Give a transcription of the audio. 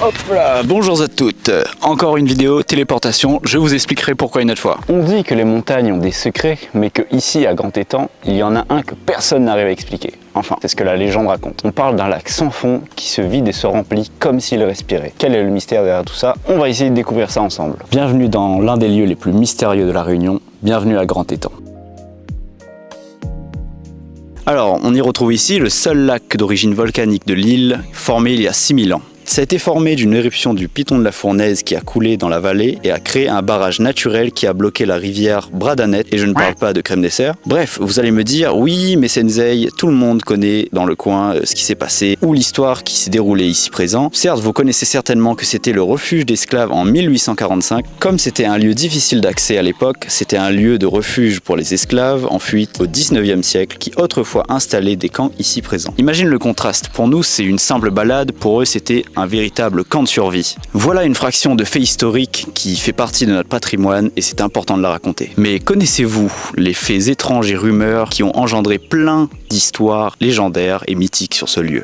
Hop là, bonjour à toutes. Encore une vidéo téléportation, je vous expliquerai pourquoi une autre fois. On dit que les montagnes ont des secrets, mais que ici à Grand Étang, il y en a un que personne n'arrive à expliquer. Enfin, c'est ce que la légende raconte. On parle d'un lac sans fond qui se vide et se remplit comme s'il respirait. Quel est le mystère derrière tout ça? On va essayer de découvrir ça ensemble. Bienvenue dans l'un des lieux les plus mystérieux de la Réunion, bienvenue à Grand Étang. Alors, on y retrouve ici le seul lac d'origine volcanique de l'île, formé il y a 6000 ans. Ça a été formé d'une éruption du piton de la Fournaise qui a coulé dans la vallée et a créé un barrage naturel qui a bloqué la rivière Bradanet, et je ne parle pas de crème dessert. Bref, vous allez me dire, oui mais Sensei, tout le monde connaît dans le coin ce qui s'est passé ou l'histoire qui s'est déroulée ici présent. Certes, vous connaissez certainement que c'était le refuge d'esclaves en 1845. Comme c'était un lieu difficile d'accès à l'époque, c'était un lieu de refuge pour les esclaves en fuite au 19e siècle qui autrefois installaient des camps ici présents. Imagine le contraste, pour nous c'est une simple balade, pour eux c'était un véritable camp de survie. Voilà une fraction de faits historiques qui fait partie de notre patrimoine et c'est important de la raconter. Mais connaissez-vous les faits étranges et rumeurs qui ont engendré plein d'histoires légendaires et mythiques sur ce lieu ?